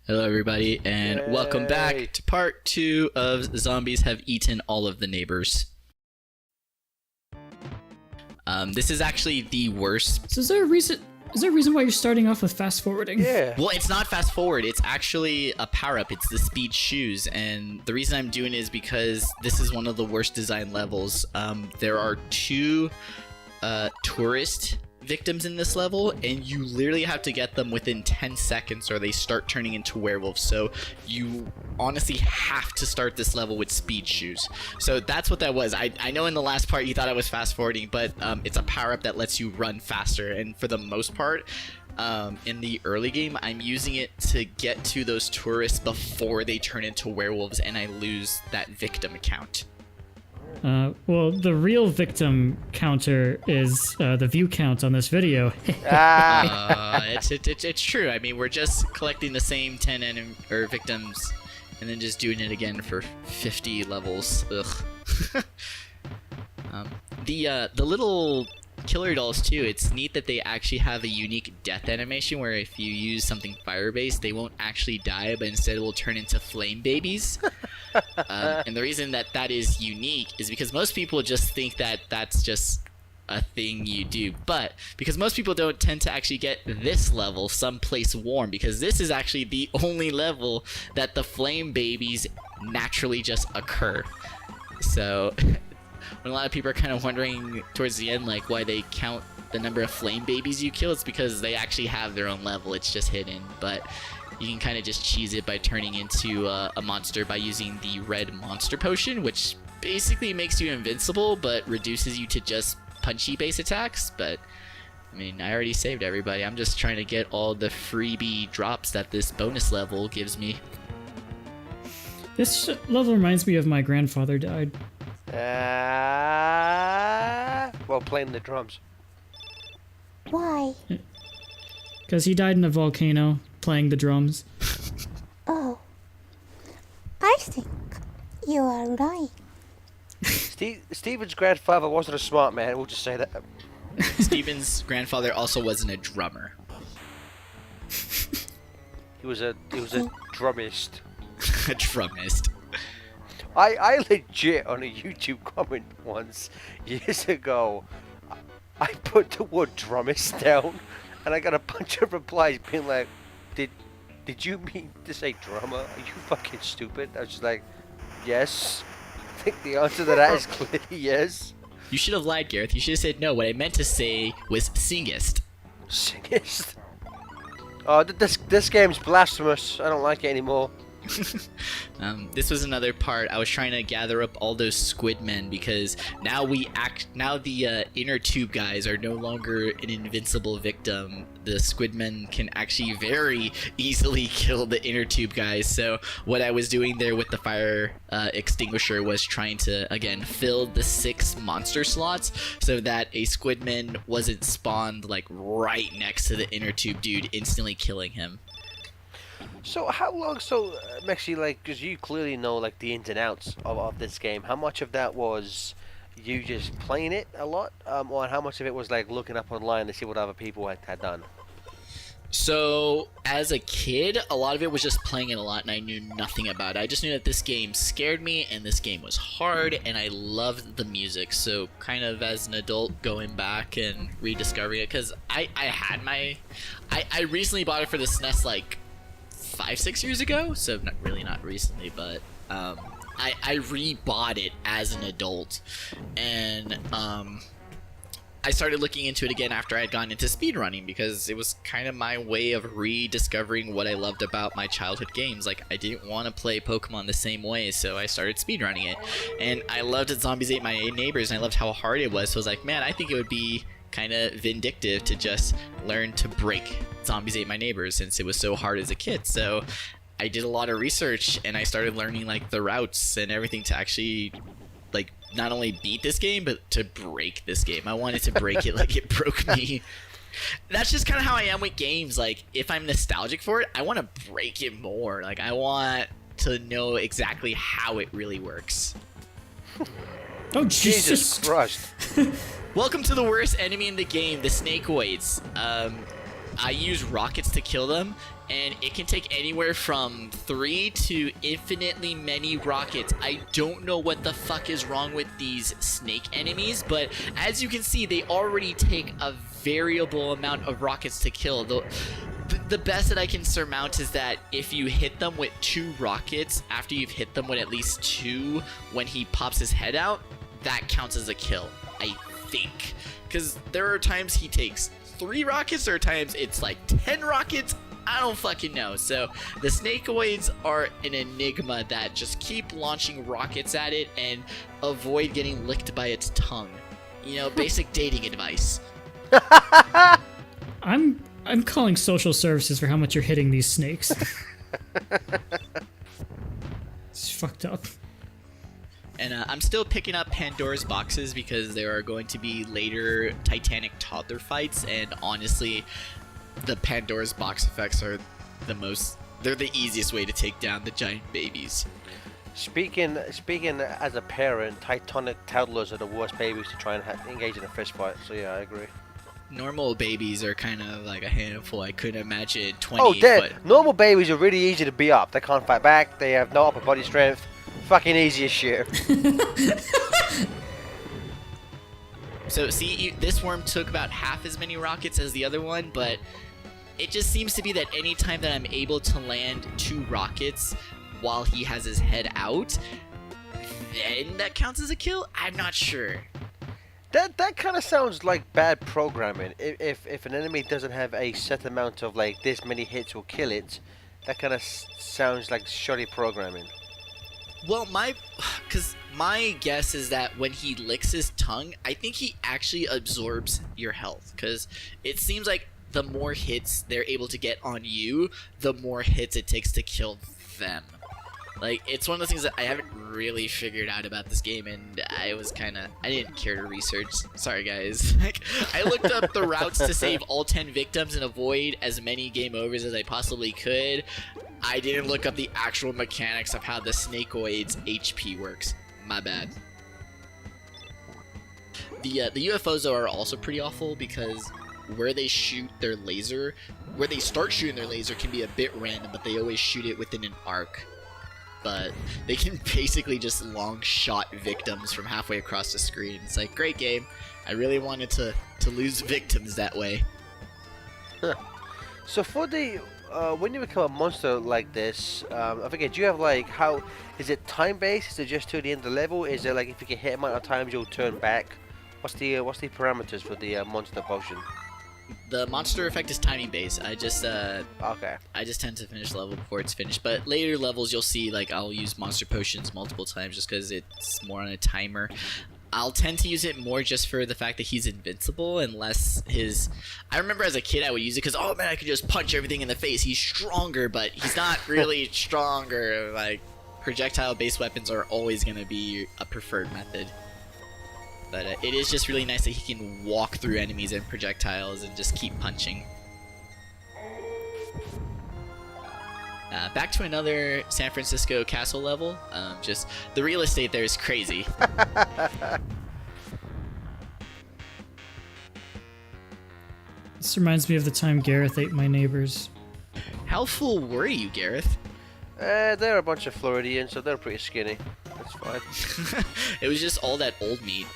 Hello, everybody, and welcome back to part 2 of Zombies Have Eaten All of the Neighbors. This is actually the worst. So is there a reason why you're starting off with fast forwarding? Yeah. Well, it's not fast forward. It's actually a power-up. It's the speed shoes, and the reason I'm doing it is because this is one of the worst design levels. There are 2 tourist victims in this level, and you literally have to get them within 10 seconds or they start turning into werewolves. So you honestly have to start this level with speed shoes. So that's what that was. I know in the last part you thought I was fast forwarding, but it's a power-up that lets you run faster, and for the most part in the early game I'm using it to get to those tourists before they turn into werewolves and I lose that victim count. Well, the real victim counter is the view count on this video. It's true. I mean, we're just collecting the same 10 victims and then just doing it again for 50 levels. Ugh. The little killer dolls too, it's neat that they actually have a unique death animation where if you use something fire-based, they won't actually die, but instead it will turn into flame babies. And the reason that that is unique is because most people just think that that's just a thing you do, but because most people don't tend to actually get this level someplace warm, because this is actually the only level that the flame babies naturally just occur. So when a lot of people are kind of wondering towards the end like why they count the number of flame babies you kill, it's because they actually have their own level. It's just hidden, but you can kind of just cheese it by turning into a monster by using the red monster potion, which basically makes you invincible but reduces you to just punchy base attacks. But I mean, I already saved everybody. I'm just trying to get all the freebie drops that this bonus level gives me. This level reminds me of my grandfather died. Well, playing the drums. Why? Because he died in a volcano playing the drums. Oh. I think you are right. Steven's grandfather wasn't a smart man, we'll just say that. Steven's grandfather also wasn't a drummer. He was a drummist. A drummist. I legit on a YouTube comment once years ago, I put the word drummist down and I got a bunch of replies being like, did you mean to say drummer? Are you fucking stupid? I was just like, yes. I think the answer to that is clearly yes. You should have lied, Gareth. You should have said no. What I meant to say was singist. Singist? Oh, this game's blasphemous. I don't like it anymore. This was another part. I was trying to gather up all those squid men because now the inner tube guys are no longer an invincible victim. The squid men can actually very easily kill the inner tube guys. So what I was doing there with the fire extinguisher was trying to again fill the 6 monster slots so that a squidman wasn't spawned like right next to the inner tube dude, instantly killing him. So how long, Mexi, like, because you clearly know, like, the ins and outs of this game, how much of that was you just playing it a lot, or how much of it was, like, looking up online to see what other people had done? So, as a kid, a lot of it was just playing it a lot, and I knew nothing about it. I just knew that this game scared me, and this game was hard, and I loved the music. So, kind of as an adult, going back and rediscovering it, because I recently bought it for the SNES, like, 5-6 years ago, so not recently, but I rebought it as an adult, and I started looking into it again after I had gone into speedrunning because it was kind of my way of rediscovering what I loved about my childhood games. Like, I didn't want to play Pokemon the same way, so I started speedrunning it, and I loved that Zombies Ate My Neighbors, and I loved how hard it was, so I was like, man, I think it would be kind of vindictive to just learn to break Zombies Ate My Neighbors since it was so hard as a kid. So I did a lot of research and I started learning like the routes and everything to actually like not only beat this game but to break this game. I wanted to break it like it broke me. That's just kind of how I am with games. Like, if I'm nostalgic for it, I want to break it more. Like, I want to know exactly how it really works. Oh, Jesus Christ. Welcome to the worst enemy in the game, the snakeoids. I use rockets to kill them, and it can take anywhere from 3 to infinitely many rockets. I don't know what the fuck is wrong with these snake enemies, but as you can see, they already take a variable amount of rockets to kill. The best that I can surmount is that if you hit them with 2 rockets, after you've hit them with at least 2, when he pops his head out, that counts as a kill, I think. Because there are times he takes 3 rockets, there are times it's like 10 rockets, I don't fucking know. So the snakeoids are an enigma that just keep launching rockets at it and avoid getting licked by its tongue. You know, basic dating advice. I'm calling social services for how much you're hitting these snakes. It's fucked up. And I'm still picking up Pandora's boxes because there are going to be later Titanic toddler fights, and honestly, the Pandora's box effects are they're the easiest way to take down the giant babies. Speaking as a parent, Titanic toddlers are the worst babies to try and engage in a fist fight. So yeah, I agree. Normal babies are kind of like a handful. I couldn't imagine 20. Oh, normal babies are really easy to beat up. They can't fight back. They have no upper body strength. Fucking easy as shit. So see, this worm took about half as many rockets as the other one, but it just seems to be that anytime that I'm able to land 2 rockets while he has his head out, then that counts as a kill? I'm not sure. That kind of sounds like bad programming. If an enemy doesn't have a set amount of like this many hits will kill it, that kind of sounds like shoddy programming. Well, my guess is that when he licks his tongue, I think he actually absorbs your health, because it seems like the more hits they're able to get on you, the more hits it takes to kill them. Like, it's one of those things that I haven't really figured out about this game, and I didn't care to research. Sorry, guys. Like, I looked up the routes to save all 10 victims and avoid as many game overs as I possibly could. I didn't look up the actual mechanics of how the snakeoid's HP works. My bad. The UFOs, though, are also pretty awful because where they shoot their laser, where they start shooting their laser can be a bit random, but they always shoot it within an arc. But they can basically just long shot victims from halfway across the screen. It's like, great game. I really wanted to lose victims that way. Huh. So for the when you become a monster like this, I forget, do you have like, how is it time based? Is it just to the end of the level? Is it like if you get hit amount of times you'll turn back? What's the parameters for the monster potion? The monster effect is timing based. I just okay. I just tend to finish the level before it's finished. But later levels, you'll see like I'll use monster potions multiple times just because it's more on a timer. I'll tend to use it more just for the fact that he's invincible, unless his. I remember as a kid I would use it because, oh man, I could just punch everything in the face. He's stronger, but he's not really stronger. Like, projectile-based weapons are always gonna be a preferred method. But it is just really nice that he can walk through enemies and projectiles and just keep punching. Back to another San Francisco castle level. Just the real estate there is crazy. This reminds me of the time Gareth ate my neighbors. How full were you, Gareth? They're a bunch of Floridians, so they're pretty skinny. That's fine. It was just all that old meat.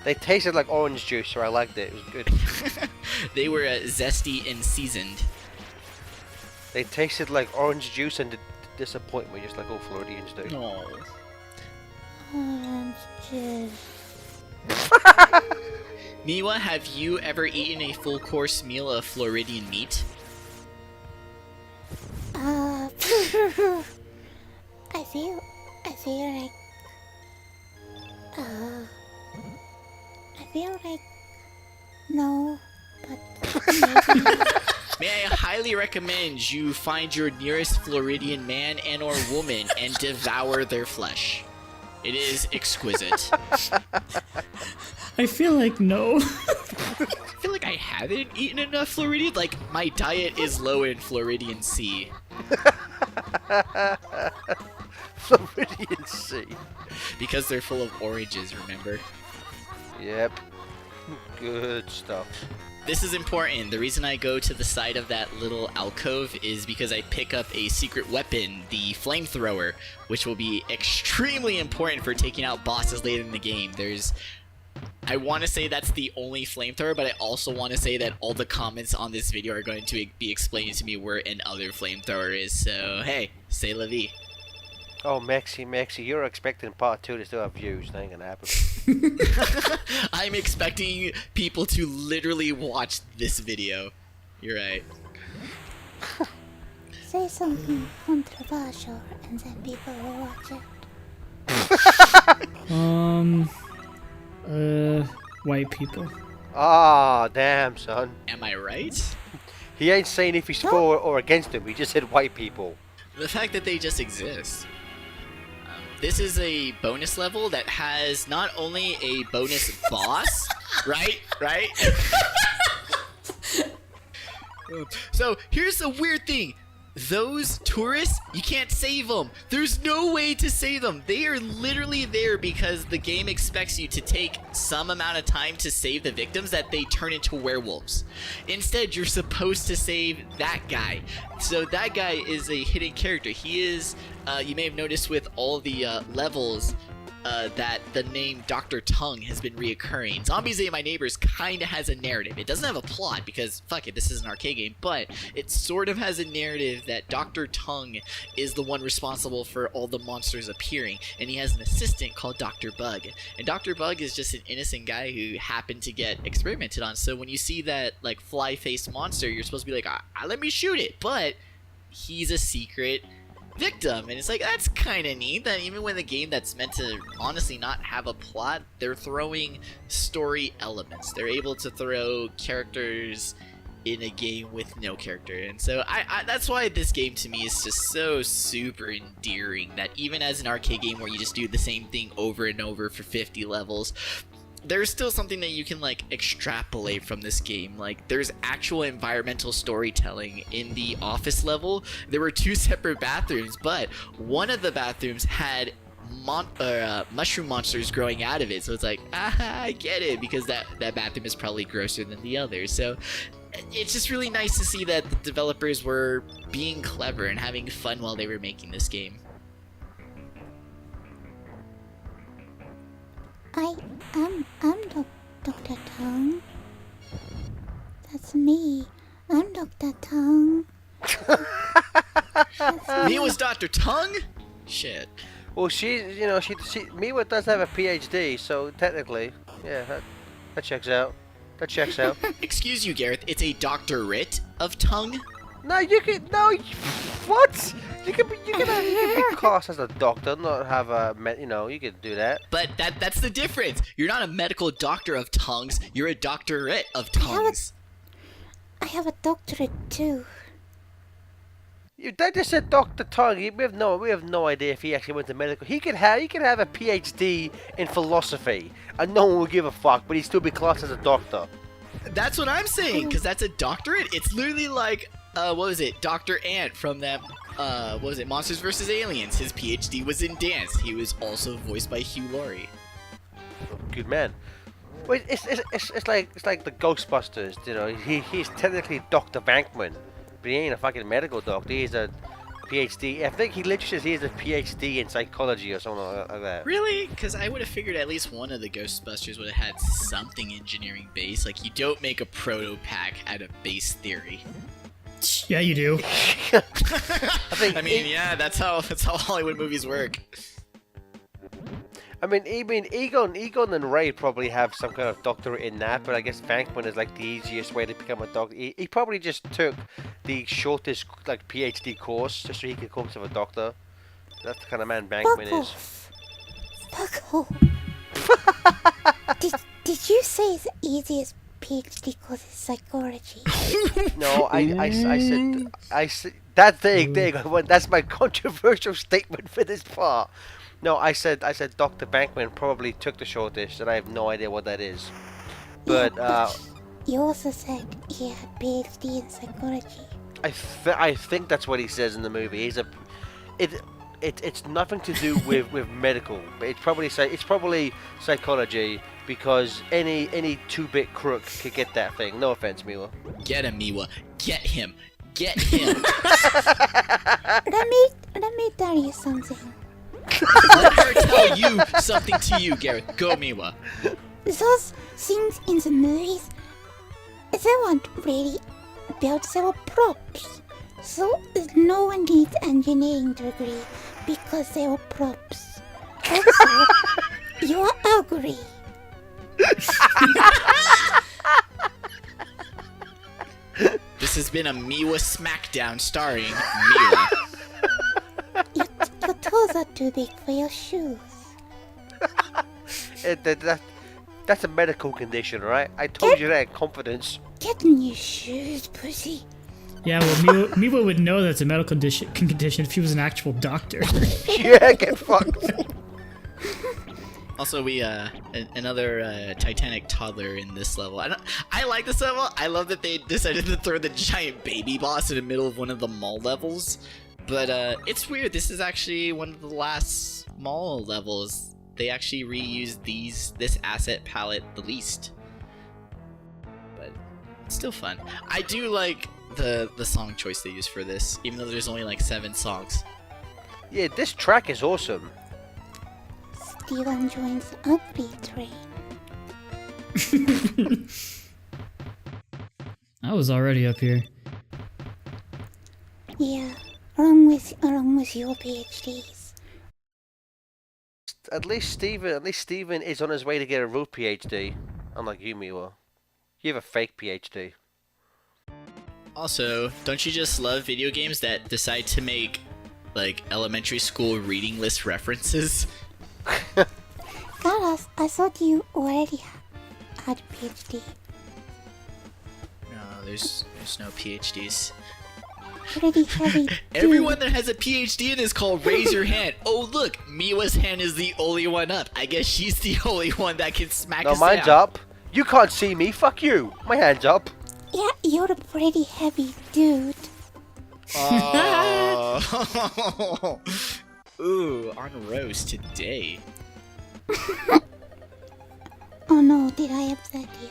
They tasted like orange juice, so I liked it. It was good. They were zesty and seasoned. They tasted like orange juice and disappointment, just like all Floridians do. Oh. Orange juice. Miwa, have you ever eaten a full course meal of Floridian meat? I feel like no, but maybe. May I highly recommend you find your nearest Floridian man and or woman and devour their flesh. It is exquisite. I feel like no. I feel like I haven't eaten enough Floridian. Like, my diet is low in Floridian Sea. Floridian Sea. Because they're full of oranges, remember? Yep. Good stuff. This is important. The reason I go to the side of that little alcove is because I pick up a secret weapon, the flamethrower, which will be extremely important for taking out bosses later in the game. I want to say that's the only flamethrower, but I also want to say that all the comments on this video are going to be explaining to me where an other flamethrower is. So, hey, say la vie. Oh, Mexi, you're expecting part 2 to still have views. That ain't gonna happen. I'm expecting people to literally watch this video. You're right. Say something controversial and then people will watch it. White people. Ah, damn, son. Am I right? He ain't saying if he's for or against him. He just said white people. The fact that they just exist. This is a bonus level that has not only a bonus boss, right? So here's the weird thing. Those tourists, you can't save them. There's no way to save them. They are literally there because the game expects you to take some amount of time to save the victims that they turn into werewolves. Instead, you're supposed to save that guy. So that guy is a hidden character. He is, you may have noticed with all the levels, that the name Dr. Tongue has been reoccurring. Zombies Ate My Neighbors kinda has a narrative. It doesn't have a plot because, fuck it, this is an arcade game, but it sort of has a narrative that Dr. Tongue is the one responsible for all the monsters appearing, and he has an assistant called Dr. Bug. And Dr. Bug is just an innocent guy who happened to get experimented on, so when you see that, like, fly-faced monster, you're supposed to be like, let me shoot it, but he's a secret victim, and it's like, that's kind of neat that even when the game that's meant to honestly not have a plot, they're throwing story elements. They're able to throw characters in a game with no character, and so I that's why this game to me is just so super endearing, that even as an arcade game where you just do the same thing over and over for 50 levels, there's still something that you can, like, extrapolate from this game. Like, there's actual environmental storytelling. In the office level, there were 2 separate bathrooms, but one of the bathrooms had mushroom monsters growing out of it. So it's like, I get it, because that bathroom is probably grosser than the other. So it's just really nice to see that the developers were being clever and having fun while they were making this game. I'm Dr. Tongue. That's me. I'm Dr. Tongue. Miwa's Dr. Tongue? Shit. Well, Miwa does have a PhD, so technically, yeah, that checks out. That checks out. Excuse you, Gareth, it's a doctorate of tongue? What? You can be classed as a doctor, not have a you can do that. But that's the difference. You're not a medical doctor of tongues, you're a doctorate of tongues. I have a doctorate too. They just said Dr. Tongue. We have no idea if he actually went to medical. He could have a PhD in philosophy, and no one would give a fuck, but he'd still be classed as a doctor. That's what I'm saying, because that's a doctorate. It's literally like, what was it? Dr. Ant from that, what was it? Monsters vs. Aliens. His PhD was in dance. He was also voiced by Hugh Laurie. Good man. Well, it's like the Ghostbusters. He's technically Dr. Bankman, but he ain't a fucking medical doctor. He's a PhD. I think he literally says he has a PhD in psychology or something like that. Really? Because I would have figured at least one of the Ghostbusters would have had something engineering base. Like, you don't make a proto-pack out of base theory. Yeah, you do. I mean, yeah, that's how Hollywood movies work. I mean, Egon and Ray probably have some kind of doctorate in that, but I guess Bankman is like the easiest way to become a doctor. He probably just took the shortest like PhD course just so he could come to a doctor. That's the kind of man Bankman is. Fuck off. Did you say the easiest PhD course is psychology? No, I said that thing. That's my controversial statement for this part. No, I said Dr. Bankman probably took the shortest, and I have no idea what that is. But you also said he had PhD in psychology. I think that's what he says in the movie. it's nothing to do with medical. But it's probably psychology because any 2-bit crook could get that thing. No offense, Miwa. Get him, Miwa. Get him. Get him. Let me tell you something. Let her tell you something to you, Gareth. Go, Miwa. Those things in the movies, they weren't really built, they were props. So no one needs engineering degree because they were props. Also, you are ugly. This has been a Miwa Smackdown starring Miwa. Your toes are too big for your shoes. That's a medical condition, right? I told you that in confidence. Get in your shoes, pussy. Yeah, well, Miwa would know that's a medical condition if he was an actual doctor. Yeah, get fucked. Also, we another Titanic toddler in this level. I like this level. I love that they decided to throw the giant baby boss in the middle of one of the mall levels. But it's weird. This is actually one of the last mall levels. They actually reused this asset palette the least. But it's still fun. I do like the song choice they used for this, even though there's only like 7 songs. Yeah, this track is awesome. Stefan joins the ugly train. I was already up here. Yeah, along with your PhDs. At least Steven is on his way to get a real PhD. Unlike you, Miwa. You have a fake PhD. Also, don't you just love video games that decide to make like elementary school reading list references? Gareth, I thought you already had a PhD. No, there's no PhDs. Pretty heavy. Everyone that has a PhD in this call, raise your hand. Oh look, Miwa's hand is the only one up. I guess she's the only one that can smack us No, mine's down. up. You can't see me. Fuck you. My hand's up. Yeah, you're a pretty heavy dude. Oh. Ooh, on roast today. Oh no, did I upset you?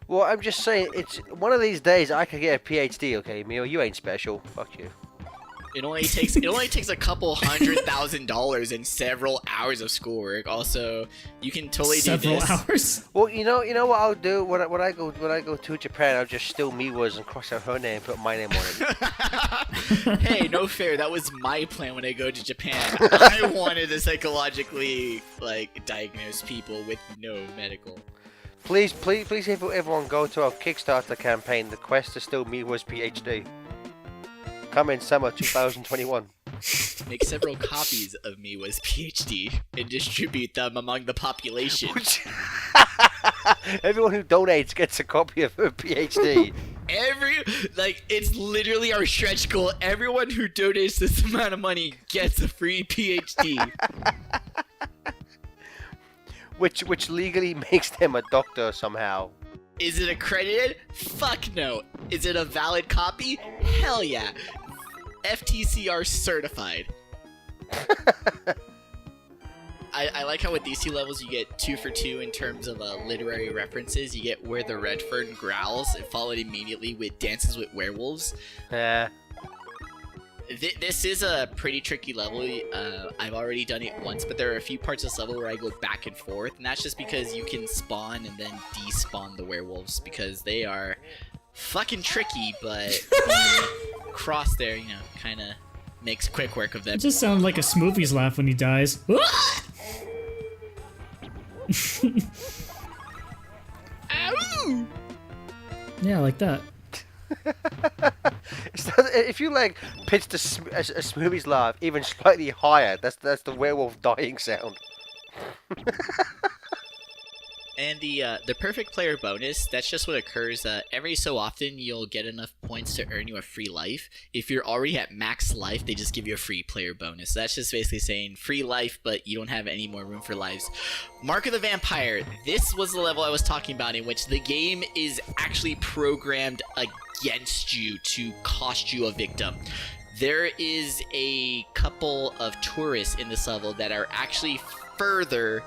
Well, I'm just saying, it's one of these days I could get a PhD, okay, Mio? You ain't special. Fuck you. It only takes a couple $100,000 and several hours of schoolwork. Also, you can totally do this. Several hours? Well, you know what I'll do when I go to Japan. I'll just steal Miwa's and cross out her name and put my name on it. Hey, no fair. That was my plan when I go to Japan. I wanted to psychologically diagnose people with no medical. Please, everyone go to our Kickstarter campaign, the quest to steal Miwa's PhD. Come in summer 2021. Make several copies of Miwa's PhD and distribute them among the population. Everyone who donates gets a copy of her PhD. It's literally our stretch goal. Everyone who donates this amount of money gets a free PhD. Which legally makes them a doctor somehow. Is it accredited? Fuck no. Is it a valid copy? Hell yeah. FTCR certified. I like how with these 2 levels you get 2 for 2 in terms of literary references. You get Where the Red Fern Growls and followed immediately with Dances with Werewolves. This is a pretty tricky level. I've already done it once, but there are a few parts of this level where I go back and forth, and that's just because you can spawn and then despawn the werewolves because they are fucking tricky, but the cross there, kind of makes quick work of them. It just sounds like a Smoovies laugh when he dies. Ow! Yeah, like that. If you pitch a Smoovies laugh even slightly higher, that's the werewolf dying sound. And the perfect player bonus, that's just what occurs. Every so often, you'll get enough points to earn you a free life. If you're already at max life, they just give you a free player bonus. That's just basically saying free life, but you don't have any more room for lives. Mark of the Vampire. This was the level I was talking about in which the game is actually programmed against you to cost you a victim. there is a couple of tourists in this level that are actually further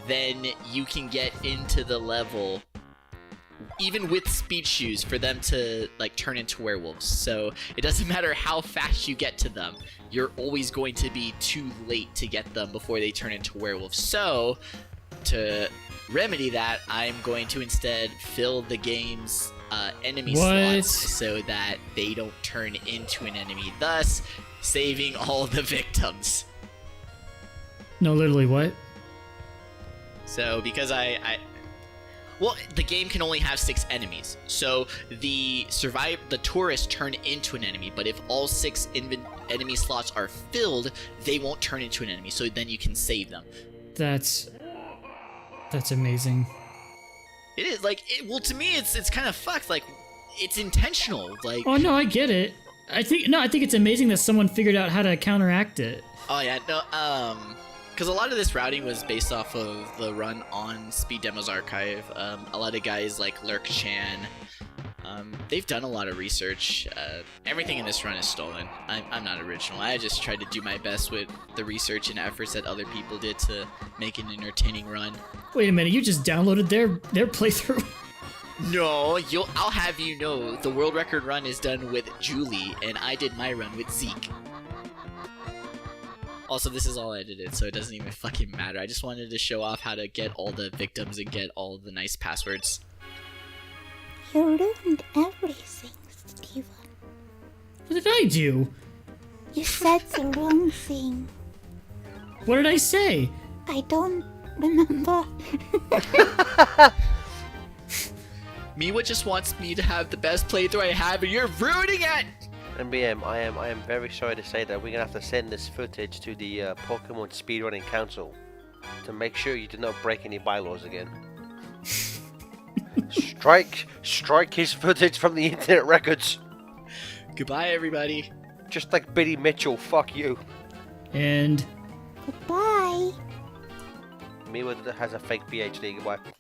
than you can get into the level, even with speed shoes, for them to like turn into werewolves. So it doesn't matter how fast you get to them, you're always going to be too late to get them before they turn into werewolves. So to remedy that, I'm going to instead fill the game's enemy slots so that they don't turn into an enemy, thus saving all the victims. No, literally, what? So because well, the game can only have 6 enemies, so the tourists turn into an enemy, but if all 6 enemy slots are filled, they won't turn into an enemy, so then you can save them. That's amazing. It is, like, well, to me, it's kind of fucked, like, it's intentional, like... Oh, no, I get it. I think it's amazing that someone figured out how to counteract it. Oh, yeah, no, because a lot of this routing was based off of the run on Speed Demo's archive. A lot of guys like Lurk Chan, they've done a lot of research. Everything in this run is stolen. I'm not original. I just tried to do my best with the research and efforts that other people did to make an entertaining run. Wait a minute, you just downloaded their playthrough? No, I'll have you know, the world record run is done with Julie, and I did my run with Zeke. Also, this is all edited, so it doesn't even fucking matter. I just wanted to show off how to get all the victims and get all the nice passwords. You ruined everything, Stefan. What did I do? You said the wrong thing. What did I say? I don't remember. Miwa just wants me to have the best playthrough I have, and you're ruining it! NBM, I am very sorry to say that we're gonna have to send this footage to the Pokemon Speedrunning Council to make sure you do not break any bylaws again. strike his footage from the internet records. Goodbye, everybody. Just like Billy Mitchell, fuck you. And Goodbye. Miwa has a fake PhD. Goodbye.